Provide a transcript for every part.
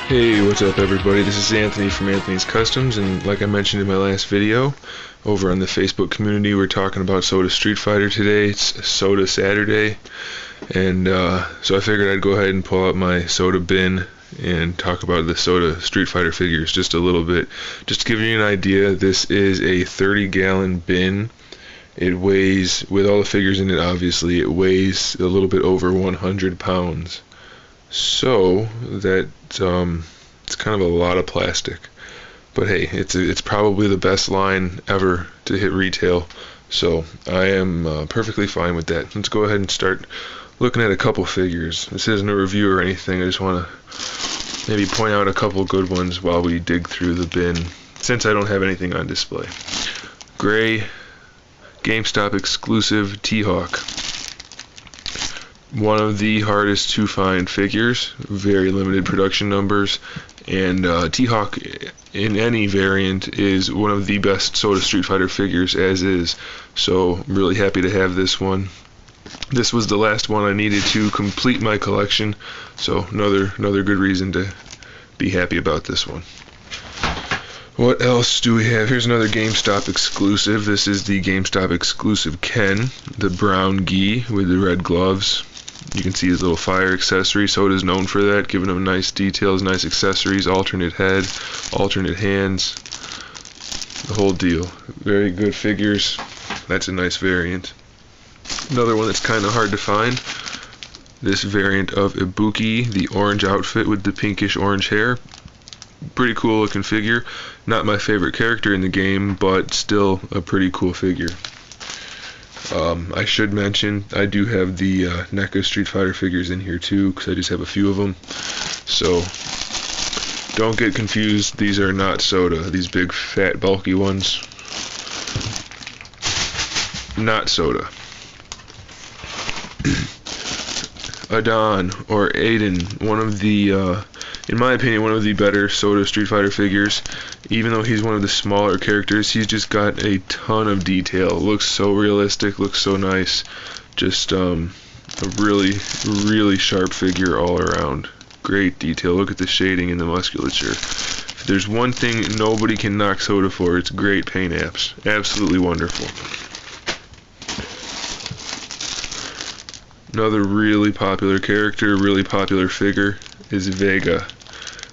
Hey, what's up everybody? This is Anthony from Anthony's Customs, and like I mentioned in my last video, over on the Facebook community, we're talking about SOTA Street Fighter today. It's SOTA Saturday, and so I figured I'd go ahead and pull out my SOTA bin and talk about the SOTA Street Fighter figures just a little bit. Just to give you an idea, this is a 30-gallon bin. It weighs, with all the figures in it obviously, it weighs a little bit over 100 pounds. So that it's kind of a lot of plastic, but hey, it's probably the best line ever to hit retail, so I am perfectly fine with that. Let's go ahead and start looking at a couple figures. This isn't a review or anything. I just want to maybe point out a couple good ones while we dig through the bin, since I don't have anything on display. Gray Gamestop exclusive T-Hawk. One of the hardest to find figures, very limited production numbers, and T-Hawk in any variant is one of the best SOTA Street Fighter figures as is, so I'm really happy to have this one. This was the last one I needed to complete my collection, so another good reason to be happy about this one. What else do we have? Here's another GameStop exclusive. This is the GameStop exclusive Ken, the brown gi with the red gloves. You can see his little fire accessory. SOTA's known for that, giving him nice details, nice accessories, alternate head, alternate hands, the whole deal. Very good figures. That's a nice variant. Another one that's kind of hard to find, this variant of Buki, the orange outfit with the pinkish orange hair. Pretty cool looking figure. Not my favorite character in the game, but still a pretty cool figure. I should mention I do have the NECA Street Fighter figures in here too, because I just have a few of them. So don't get confused, these are not SOTA. These big fat bulky ones, not SOTA. Adon or Aiden, one of the in my opinion, one of the better SOTA Street Fighter figures. Even though he's one of the smaller characters, he's just got a ton of detail. Looks so realistic, looks so nice. Just a really sharp figure all around. Great detail. Look at the shading and the musculature. If there's one thing nobody can knock SOTA for, it's great paint apps. Absolutely wonderful. Another really popular character, really popular figure is Vega.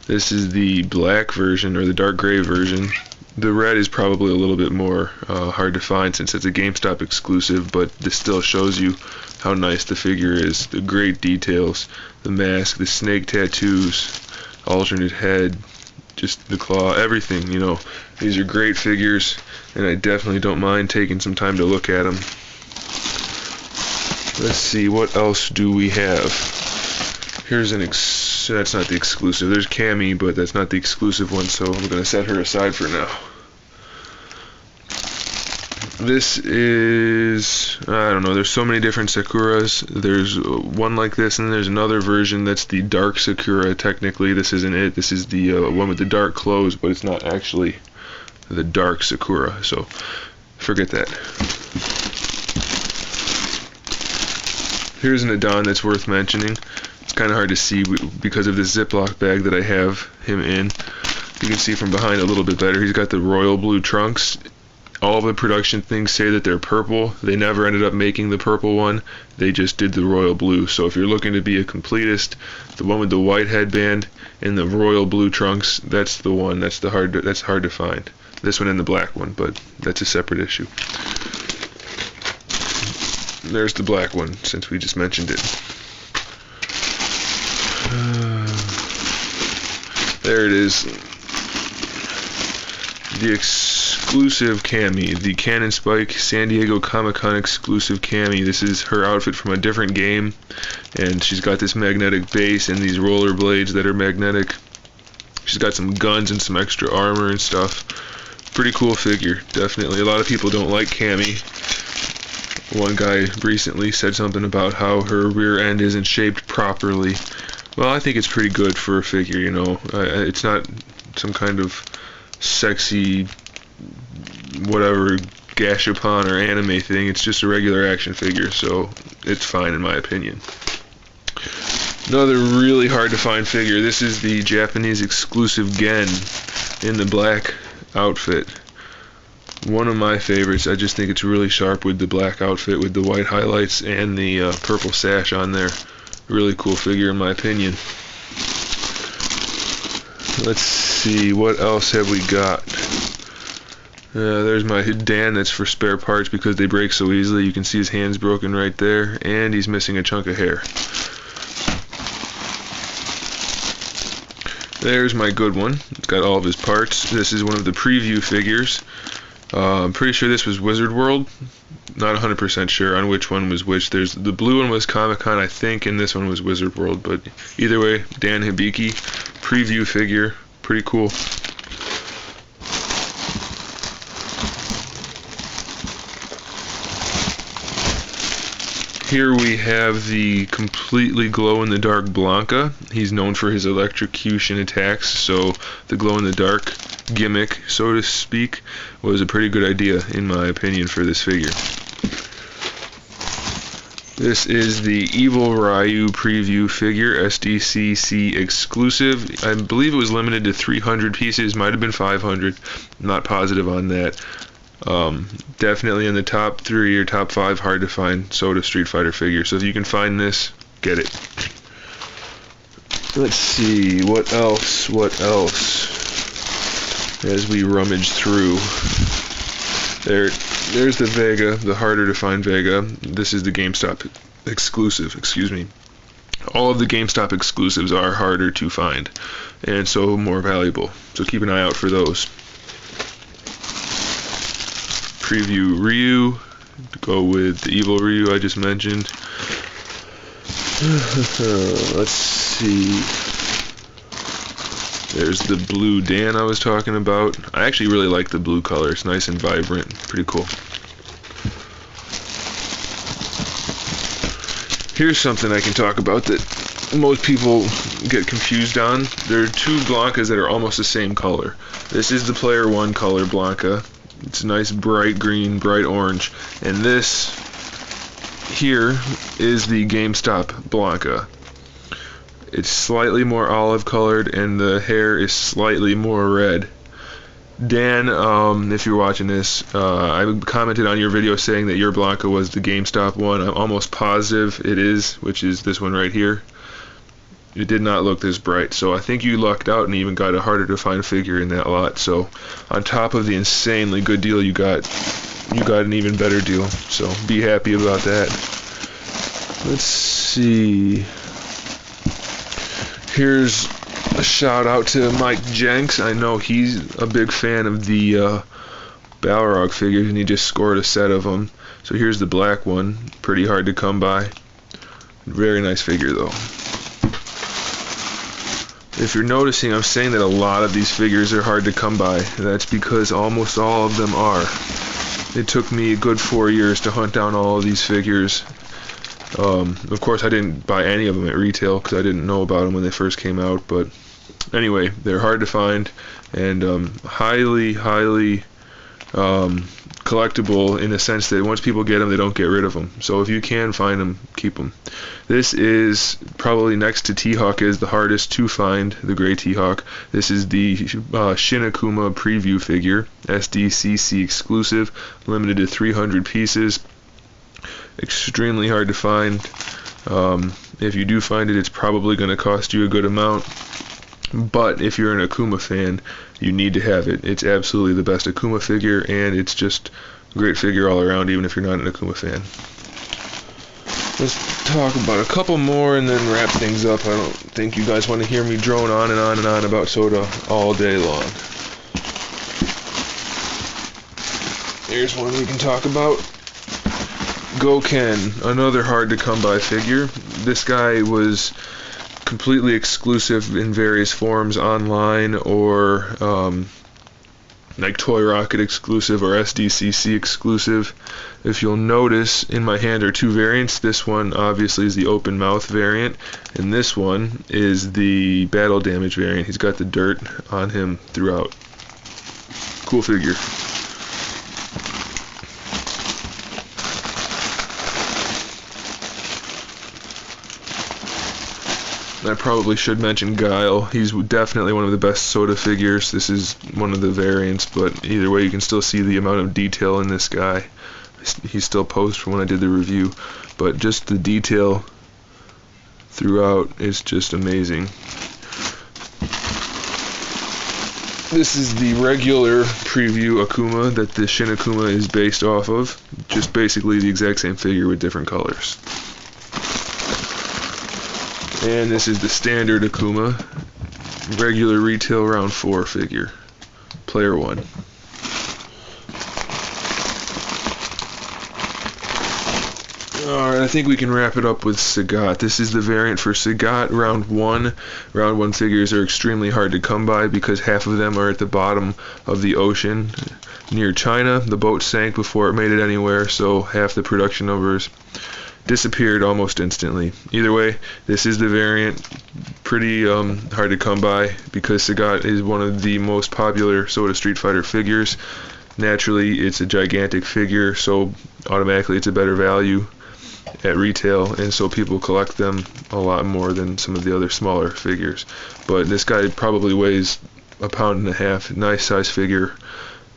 This is the black version, or the dark gray version. The red is probably a little bit more hard to find since it's a GameStop exclusive, but this still shows you how nice the figure is. The great details, the mask, the snake tattoos, alternate head, just the claw, everything, you know. These are great figures, and I definitely don't mind taking some time to look at them. Let's see, what else do we have? Here's that's not the exclusive. There's Cammy, but that's not the exclusive one, so I'm going to set her aside for now. This is, I don't know, there's so many different Sakuras. There's one like this, and then there's another version that's the dark Sakura. Technically, this isn't it. This is the one with the dark clothes, but it's not actually the dark Sakura, so forget that. Here's an Adon that's worth mentioning. It's kind of hard to see because of this Ziploc bag that I have him in. You can see from behind a little bit better. He's got the royal blue trunks. All of the production things say that they're purple. They never ended up making the purple one. They just did the royal blue. So if you're looking to be a completist, the one with the white headband and the royal blue trunks, that's the one. That's hard to find. This one and the black one, but that's a separate issue. There's the black one, since we just mentioned it. There it is. The exclusive Cammy, the Cannon Spike San Diego Comic-Con exclusive Cammy. This is her outfit from a different game, and she's got this magnetic base and these roller blades that are magnetic. She's got some guns and some extra armor and stuff. Pretty cool figure, definitely. A lot of people don't like Cammy. One guy recently said something about how her rear end isn't shaped properly. Well, I think it's pretty good for a figure, you know. It's not some kind of sexy, whatever, gashapon or anime thing. It's just a regular action figure, so it's fine in my opinion. Another really hard to find figure. This is the Japanese exclusive Gen in the black outfit. One of my favorites. I just think it's really sharp with the black outfit with the white highlights and the purple sash on there. Really cool figure in my opinion. Let's see, what else have we got? There's my Dan that's for spare parts because they break so easily. You can see his hand's broken right there, and he's missing a chunk of hair. There's my good one. It's got all of his parts. This is one of the preview figures. I'm pretty sure this was Wizard World. Not 100% sure on which one was which. There's the blue one was Comic-Con, I think, and this one was Wizard World. But either way, Dan Hibiki, preview figure, pretty cool. Here we have the completely glow-in-the-dark Blanca. He's known for his electrocution attacks, so the glow-in-the-dark gimmick, so to speak, was a pretty good idea, in my opinion, for this figure. This is the Evil Ryu Preview figure, SDCC exclusive. I believe it was limited to 300 pieces, might have been 500, not positive on that. Definitely in the top 3 or top 5 hard to find SOTA Street Fighter figure. So if you can find this, get it. Let's see, what else? As we rummage through. There's the Vega, the harder to find Vega. This is the Gamestop exclusive, excuse me. All of the Gamestop exclusives are harder to find, and so more valuable. So keep an eye out for those. Preview Ryu, to go with the Evil Ryu I just mentioned. Let's see. There's the blue Dan I was talking about. I actually really like the blue color. It's nice and vibrant. Pretty cool. Here's something I can talk about that most people get confused on. There are two Blancas that are almost the same color. This is the Player 1 color Blanca. It's a nice bright green, bright orange. And this here is the Gamestop Blanca. It's slightly more olive colored and the hair is slightly more red. Dan, if you're watching this, I commented on your video saying that your Blanca was the Gamestop one. I'm almost positive it is, which is this one right here. It did not look this bright, so I think you lucked out and even got a harder to find figure in that lot. So on top of the insanely good deal you got an even better deal. So be happy about that. Let's see. Here's a shout out to Mike Jenks. I know he's a big fan of the Balrog figures, and he just scored a set of them. So here's the black one. Pretty hard to come by. Very nice figure though. If you're noticing, I'm saying that a lot of these figures are hard to come by. That's because almost all of them are. It took me a good 4 years to hunt down all of these figures. Of course, I didn't buy any of them at retail because I didn't know about them when they first came out. But anyway, they're hard to find and highly collectible in the sense that once people get them, they don't get rid of them. So if you can find them, keep them. This is probably next to T-Hawk is the hardest to find, the gray T-Hawk. This is the Shin Akuma preview figure, SDCC exclusive, limited to 300 pieces. Extremely hard to find. If you do find it, it's probably going to cost you a good amount. But if you're an Akuma fan, you need to have it. It's absolutely the best Akuma figure, and it's just a great figure all around, even if you're not an Akuma fan. Let's talk about a couple more and then wrap things up. I don't think you guys want to hear me drone on and on and on about SOTA all day long. Here's one we can talk about. Gokhan, another hard to come by figure. This guy was completely exclusive in various forms online or like Toy Rocket exclusive or SDCC exclusive. If you'll notice, in my hand are two variants. This one obviously is the open mouth variant, and this one is the battle damage variant. He's got the dirt on him throughout. Cool figure. I probably should mention Guile. He's definitely one of the best SOTA figures. This is one of the variants, but either way you can still see the amount of detail in this guy. He's still posed from when I did the review, but just the detail throughout is just amazing. This is the regular preview Akuma that the Shin Akuma is based off of. Just basically the exact same figure with different colors. And this is the standard Akuma, regular retail round 4 figure, player 1. Alright, I think we can wrap it up with Sagat. This is the variant for Sagat round 1. Round 1 figures are extremely hard to come by because half of them are at the bottom of the ocean near China. The boat sank before it made it anywhere, so half the production numbers disappeared almost instantly. Either way, this is the variant. Pretty hard to come by because Sagat is one of the most popular SOTA Street Fighter figures. Naturally, it's a gigantic figure, so automatically it's a better value at retail, and so people collect them a lot more than some of the other smaller figures. But this guy probably weighs 1.5 pounds. Nice size figure,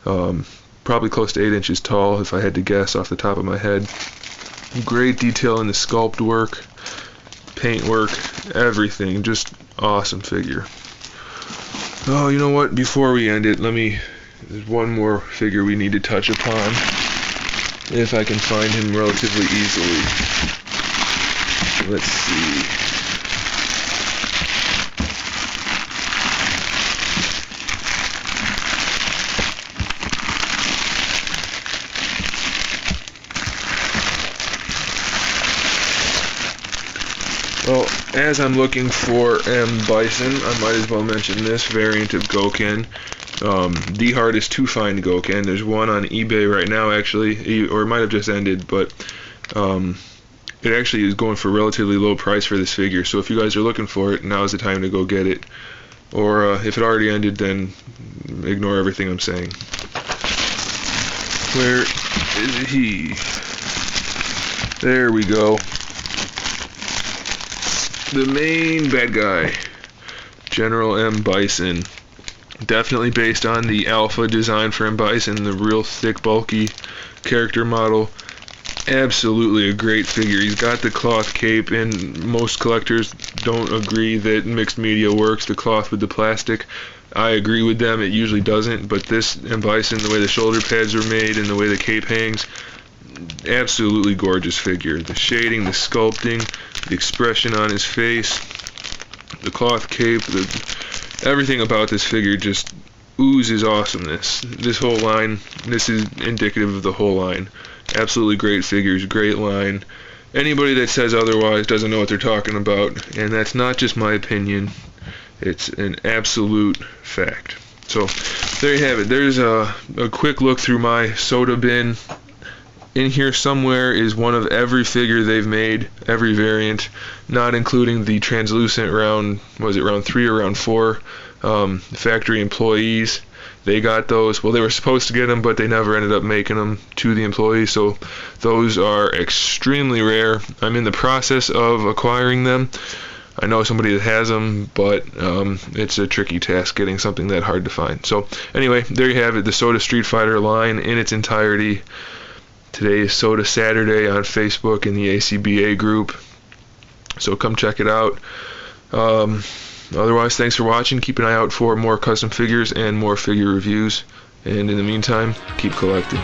probably close to 8 inches tall if I had to guess off the top of my head. Great detail in the sculpt work, paint work, everything. Just awesome figure. Oh, you know what? Before we end it, there's one more figure we need to touch upon, if I can find him relatively easily. Let's see. Well, as I'm looking for M Bison, I might as well mention this variant of Gokhan. The hardest to find Gokhan. There's one on eBay right now, actually, or it might have just ended, but it actually is going for a relatively low price for this figure. So if you guys are looking for it, now's the time to go get it. Or if it already ended, then ignore everything I'm saying. Where is he? There we go. The main bad guy, General M Bison. Definitely based on the alpha design for M Bison, the real thick, bulky character model. Absolutely a great figure. He's got the cloth cape, and most collectors don't agree that mixed media works, the cloth with the plastic. I agree with them, it usually doesn't, but this M Bison, the way the shoulder pads are made and the way the cape hangs, absolutely gorgeous figure. The shading, the sculpting, the expression on his face, the cloth cape, everything about this figure just oozes awesomeness. This whole line, this is indicative of the whole line. Absolutely great figures, great line. Anybody that says otherwise doesn't know what they're talking about, and that's not just my opinion, it's an absolute fact. So there you have it. There's a quick look through my SOTA bin. In here somewhere is one of every figure they've made, every variant, not including the translucent round 3 or round 4 factory employees. They got those. Well, they were supposed to get them, but they never ended up making them to the employees, so those are extremely rare. I'm in the process of acquiring them. I know somebody that has them, but it's a tricky task getting something that hard to find. So anyway, there you have it, the SOTA Street Fighter line in its entirety. Today is SOTA Saturday on Facebook in the ACBA group, so come check it out. Otherwise, thanks for watching. Keep an eye out for more custom figures and more figure reviews, and in the meantime, keep collecting.